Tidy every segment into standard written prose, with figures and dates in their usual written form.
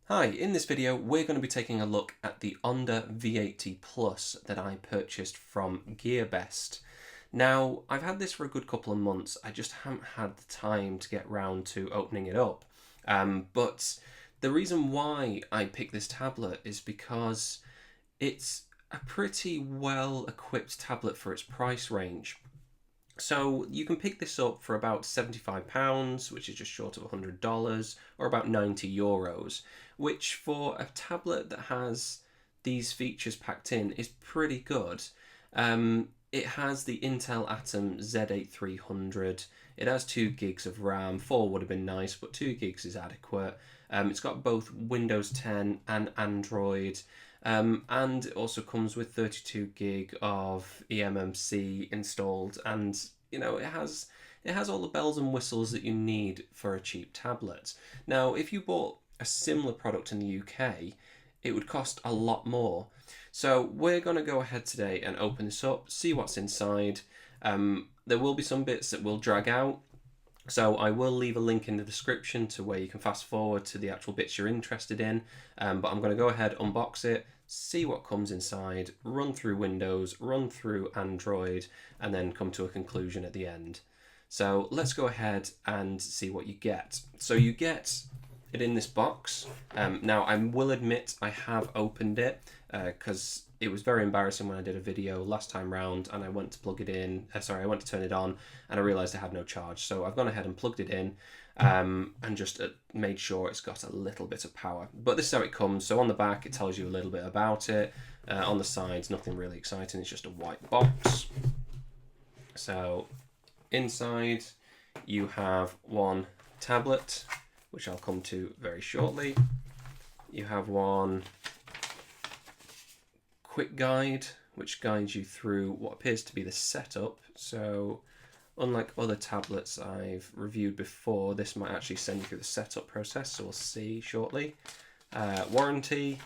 Hi, in this video we're going to be taking a look at the Onda V80 Plus that I purchased from GearBest. Now, I've had this for a good couple of months, I just haven't had the time to get round to opening it up. But the reason why I picked this tablet is because it's a pretty well equipped tablet for its price range. So you can pick this up for about £75, which is just short of $100, or about €90, which for a tablet that has these features packed in is pretty good. It has the Intel Atom Z8300. It has 2 gigs of RAM. 4 would have been nice, but 2 gigs is adequate. It's got both Windows 10 and Android. And it also comes with 32 gig of eMMC installed, and it has all the bells and whistles that you need for a cheap tablet. Now, if you bought a similar product in the UK, it would cost a lot more. So we're going to go ahead today and open this up, see what's inside. There will be some bits that will drag out, so I will leave a link in the description to where you can fast forward to the actual bits you're interested in. But I'm going to go ahead, unbox it, see what comes inside, run through Windows, run through Android, and then come to a conclusion at the end. So let's go ahead and see what you get. So you get it in this box. Now I will admit I have opened it because it was very embarrassing when I did a video last time round and I went to plug it in, I went to turn it on and I realised I had no charge. So I've gone ahead and plugged it in and just made sure it's got a little bit of power. But this is how it comes. So on the back it tells you a little bit about it. On the sides, nothing really exciting, it's just a white box. So inside you have one tablet, which I'll come to very shortly. You have one quick guide, which guides you through what appears to be the setup. So unlike other tablets I've reviewed before, this might actually send you through the setup process, so we'll see shortly. Warranty,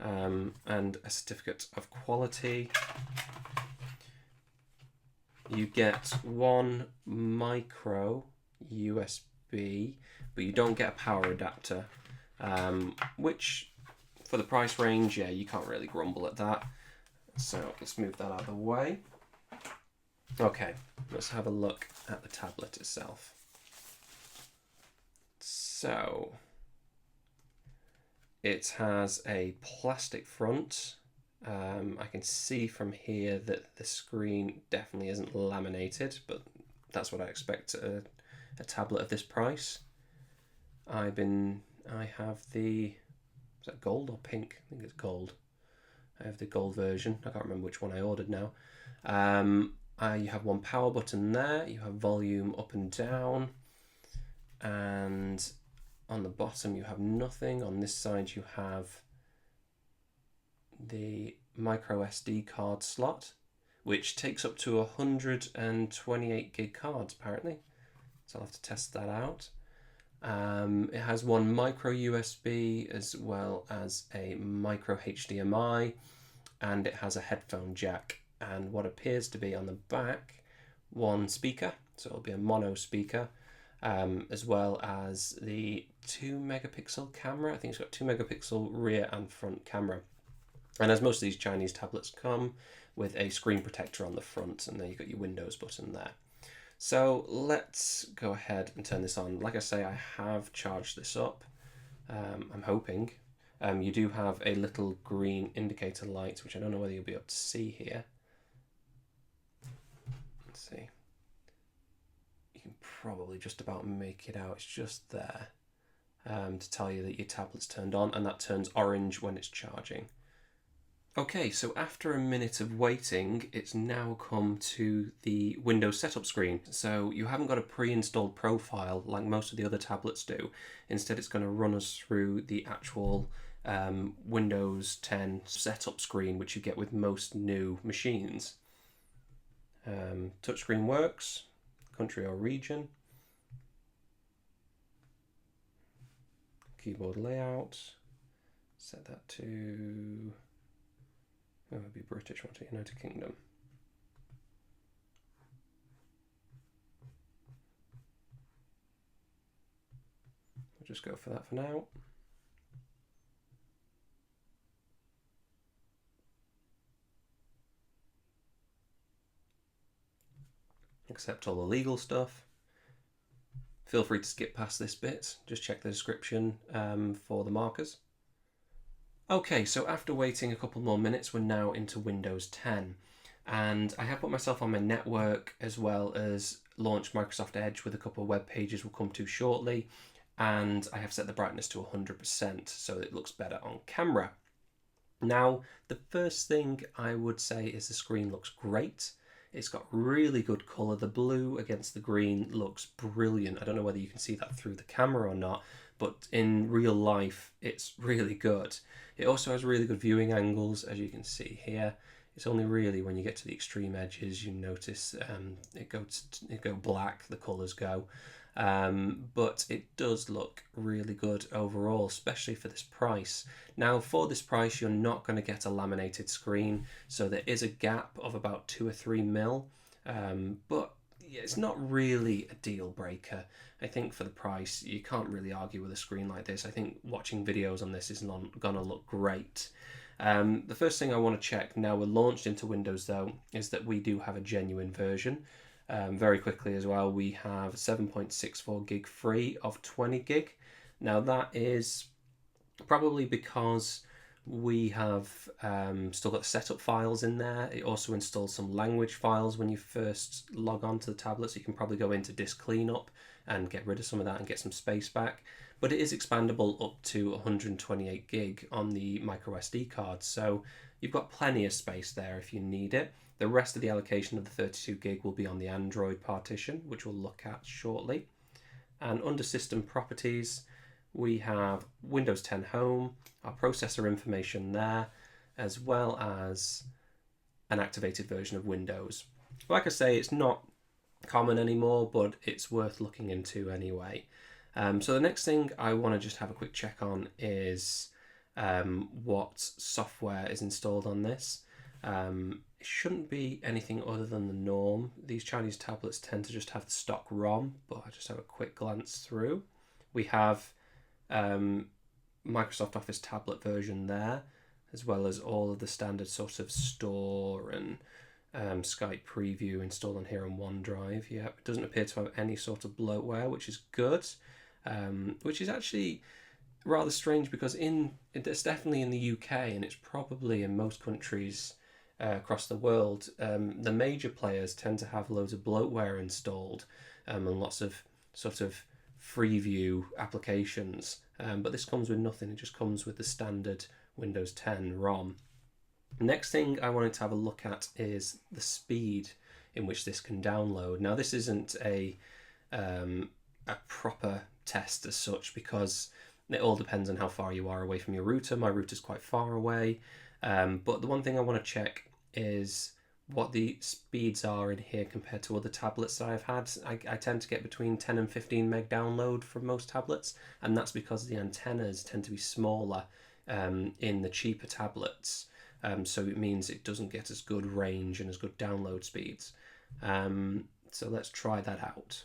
and a certificate of quality. You get one micro USB, but you don't get a power adapter, which for the price range, yeah, you can't really grumble at that. So let's move that out of the way. Okay, let's have a look at the tablet itself. So it has a plastic front. I can see from here that the screen definitely isn't laminated, but that's what I expect a tablet of this price. I have the, is that gold or pink? I think it's gold. I have the gold version. I can't remember which one I ordered now. You have one power button there. You have volume up and down. And on the bottom you have nothing. On this side you have the micro SD card slot, which takes up to 128 gig cards apparently. So I'll have to test that out. It has one micro USB as well as a micro HDMI, and it has a headphone jack and what appears to be on the back one speaker, so it'll be a mono speaker, as well as the 2 megapixel camera. I think it's got 2 megapixel rear and front camera. And as most of these Chinese tablets come with a screen protector on the front, and then you've got your Windows button there. So let's go ahead and turn this on. Like I say, I have charged this up. I'm hoping. You do have a little green indicator light, which I don't know whether you'll be able to see here. Let's see. You can probably just about make it out. It's just there to tell you that your tablet's turned on, and that turns orange when it's charging. Okay, so after a minute of waiting, it's now come to the Windows setup screen. So you haven't got a pre-installed profile like most of the other tablets do. Instead, it's going to run us through the actual Windows 10 setup screen, which you get with most new machines. Touchscreen works, country or region. Keyboard layout, set that to... it would be British, won't it? United Kingdom. We'll just go for that for now. accept all the legal stuff. Feel free to skip past this bit, just check the description for the markers. Okay, so after waiting a couple more minutes, we're now into Windows 10. And I have put myself on my network as well as launched Microsoft Edge with a couple of web pages we'll come to shortly. And I have set the brightness to 100% so it looks better on camera. Now, the first thing I would say is the screen looks great. It's got really good colour. The blue against the green looks brilliant. I don't know whether you can see that through the camera or not, but in real life, it's really good. It also has really good viewing angles, as you can see here. It's only really when you get to the extreme edges you notice it go black, the colours go. But it does look really good overall, especially for this price. Now, for this price, you're not going to get a laminated screen, so there is a gap of about 2 or 3 mil, but it's not really a deal breaker. I think for the price, you can't really argue with a screen like this. I think watching videos on this is not going to look great. The first thing I want to check now we're launched into Windows though is that we do have a genuine version. Very quickly as well, we have 7.64 gig free of 20 gig. Now that is probably because we have still got setup files in there. It also installs some language files when you first log on to the tablet, so you can probably go into disk cleanup and get rid of some of that and get some space back. But it is expandable up to 128 gig on the micro SD card, so you've got plenty of space there if you need it. The rest of the allocation of the 32 gig will be on the Android partition, which we'll look at shortly. And under system properties, we have Windows 10 Home, our processor information there, as well as an activated version of Windows. Like I say, it's not common anymore, but it's worth looking into anyway. So the next thing I want to just have a quick check on is what software is installed on this. It shouldn't be anything other than the norm. These Chinese tablets tend to just have the stock ROM, but I just have a quick glance through. We have Microsoft Office tablet version there, as well as all of the standard sort of store and Skype preview installed on here on OneDrive. Yeah, it doesn't appear to have any sort of bloatware, which is good, which is actually rather strange because it's definitely in the UK and it's probably in most countries across the world. The major players tend to have loads of bloatware installed and lots of sort of freeview applications, but this comes with nothing. It just comes with the standard Windows 10 ROM. Next thing I wanted to have a look at is the speed in which this can download. Now this isn't a proper test as such because it all depends on how far you are away from your router. My router's quite far away, but the one thing I want to check is what the speeds are in here compared to other tablets that I've had. I tend to get between 10 and 15 meg download from most tablets, and that's because the antennas tend to be smaller in the cheaper tablets, so it means it doesn't get as good range and as good download speeds. So let's try that out.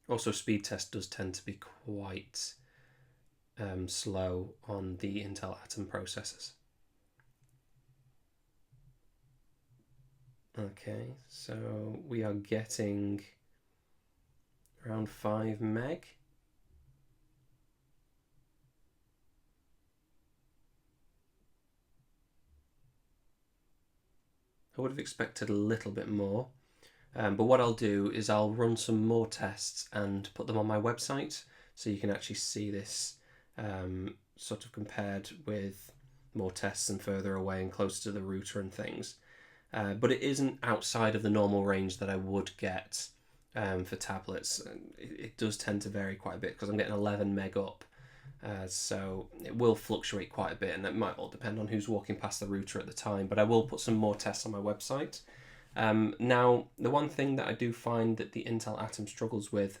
Also, speed test does tend to be quite slow on the Intel Atom processors. Okay, so we are getting around 5 meg. I would have expected a little bit more, but what I'll do is I'll run some more tests and put them on my website so you can actually see this sort of compared with more tests and further away and closer to the router and things. But it isn't outside of the normal range that I would get for tablets. It does tend to vary quite a bit because I'm getting 11 meg up, so it will fluctuate quite a bit, and it might all depend on who's walking past the router at the time, but I will put some more tests on my website. Now, the one thing that I do find that the Intel Atom struggles with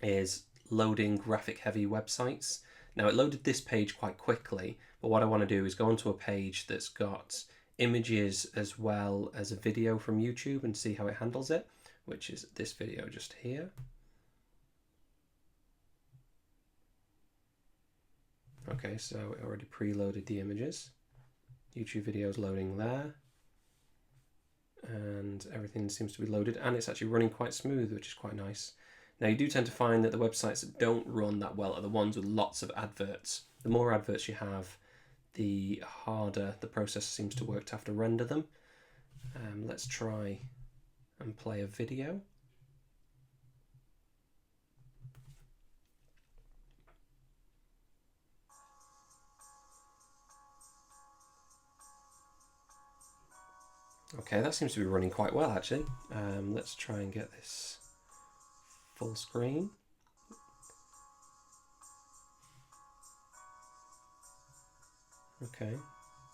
is loading graphic-heavy websites. Now, it loaded this page quite quickly, but what I want to do is go onto a page that's got images as well as a video from YouTube and see how it handles it, which is this video just here. Okay, so it already preloaded the images. YouTube video is loading there. and everything seems to be loaded, and it's actually running quite smooth, which is quite nice. Now you do tend to find that the websites that don't run that well are the ones with lots of adverts. The more adverts you have, the harder the processor seems to work to have to render them. Let's try and play a video. Okay, that seems to be running quite well actually. Let's try and get this full screen. Okay,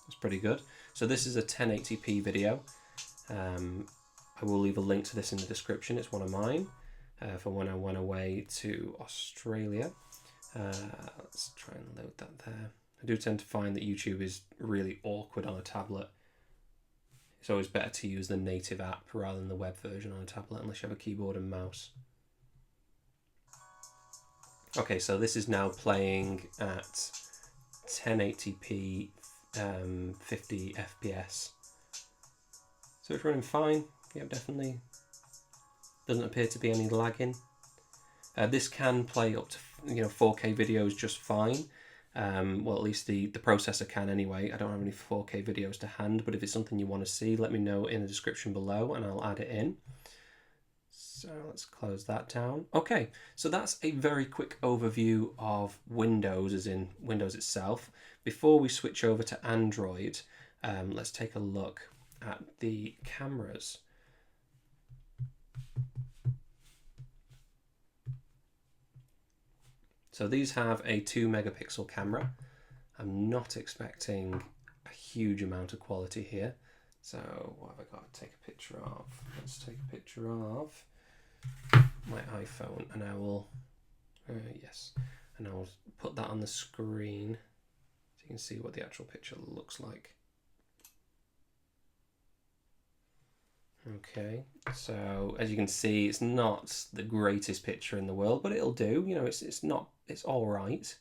that's pretty good. So this is a 1080p video. I will leave a link to this in the description. It's one of mine for when I went away to Australia. Let's try and load that there. I do tend to find that YouTube is really awkward on a tablet. It's always better to use the native app rather than the web version on a tablet unless you have a keyboard and mouse. Okay, so this is now playing at 1080p 50 FPS. So it's running fine. Yep, definitely. Doesn't appear to be any lagging. This can play up to 4K videos just fine. Well, at least the processor can anyway. I don't have any 4K videos to hand, but if it's something you want to see, let me know in the description below and I'll add it in. So let's close that down. Okay, so that's a very quick overview of Windows, as in Windows itself. Before we switch over to Android, let's take a look at the cameras. So these have a 2 megapixel camera. I'm not expecting a huge amount of quality here. So what have I got to take a picture of? Let's take a picture of my iPhone and I will, yes, and I'll put that on the screen so you can see what the actual picture looks like. Okay, so as you can see, it's not the greatest picture in the world, but it'll do. It's all right.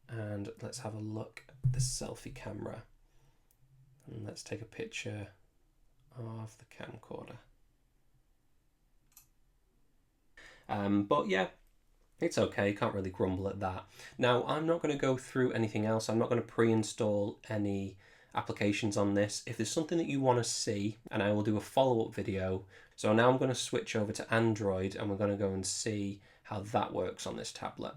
And let's have a look at the selfie camera. And let's take a picture of the camcorder. But yeah, it's okay, can't really grumble at that. Now, I'm not going to go through anything else. I'm not going to pre-install any applications on this. If there's something that you want to see, and I will do a follow-up video. So now I'm going to switch over to Android and we're going to go and see how that works on this tablet.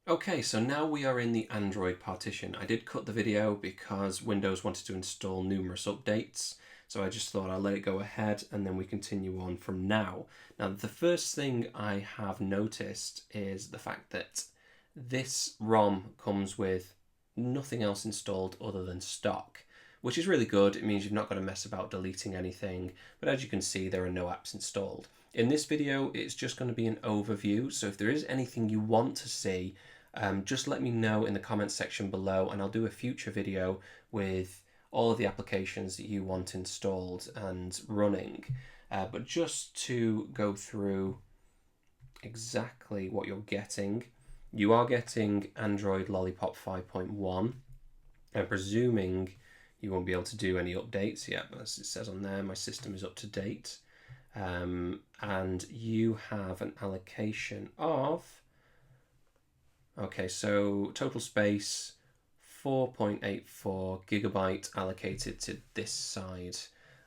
Okay, so now we are in the Android partition. I did cut the video because Windows wanted to install numerous updates, so I just thought I'll let it go ahead and then we continue on from now. Now, the first thing I have noticed is the fact that this ROM comes with nothing else installed other than stock, which is really good. It means you've not got to mess about deleting anything, but as you can see, there are no apps installed. In this video, it's just going to be an overview, so if there is anything you want to see, just let me know in the comments section below and I'll do a future video with all of the applications that you want installed and running. But just to go through exactly what you're getting, you are getting Android Lollipop 5.1. I'm presuming you won't be able to do any updates yet, as it says on there, my system is up to date. And you have an allocation of, okay, so total space 4.84 gigabyte allocated to this side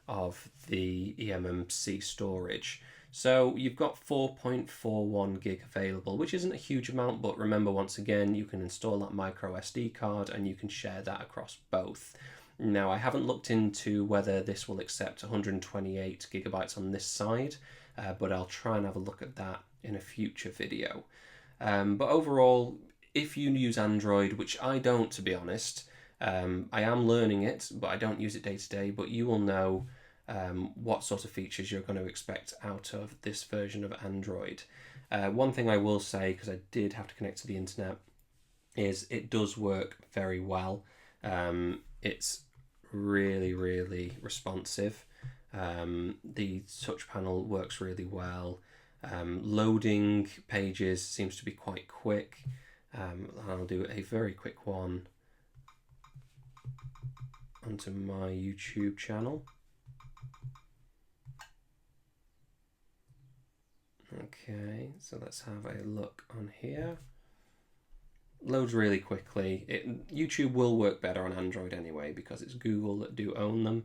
of the eMMC storage. So you've got 4.41 gig available, which isn't a huge amount, but remember, once again, you can install that micro SD card and you can share that across both. Now, I haven't looked into whether this will accept 128 gigabytes on this side, but I'll try and have a look at that in a future video. But overall, if you use Android, which I don't, to be honest, I am learning it, but I don't use it day to day, but you will know what sort of features you're going to expect out of this version of Android. One thing I will say, because I did have to connect to the internet, is it does work very well. It's really, really responsive. The touch panel works really well. Loading pages seems to be quite quick. I'll do a very quick one onto my YouTube channel. Okay, so let's have a look on here. Loads really quickly. YouTube will work better on Android anyway because it's Google that do own them,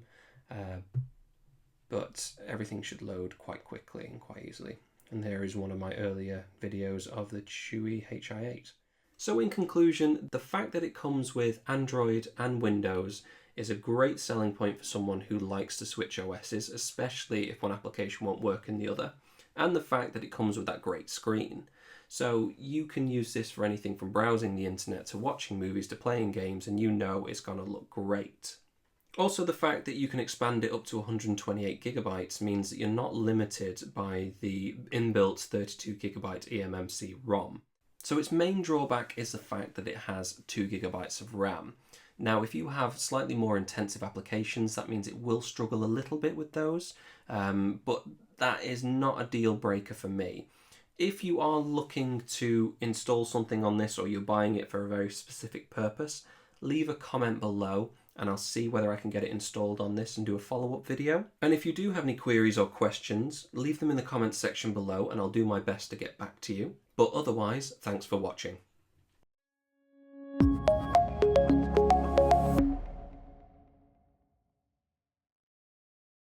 but everything should load quite quickly and quite easily. And there is one of my earlier videos of the Chewy Hi8. So in conclusion, the fact that it comes with Android and Windows is a great selling point for someone who likes to switch OSs, especially if one application won't work in the other, and the fact that it comes with that great screen. So you can use this for anything from browsing the internet to watching movies to playing games, and you know it's going to look great. Also, the fact that you can expand it up to 128 gigabytes means that you're not limited by the inbuilt 32 gigabyte eMMC ROM. So its main drawback is the fact that it has 2 gigabytes of RAM. Now, if you have slightly more intensive applications, that means it will struggle a little bit with those, but that is not a deal breaker for me. If you are looking to install something on this or you're buying it for a very specific purpose, leave a comment below and I'll see whether I can get it installed on this and do a follow-up video. And if you do have any queries or questions, leave them in the comments section below and I'll do my best to get back to you. But otherwise, thanks for watching.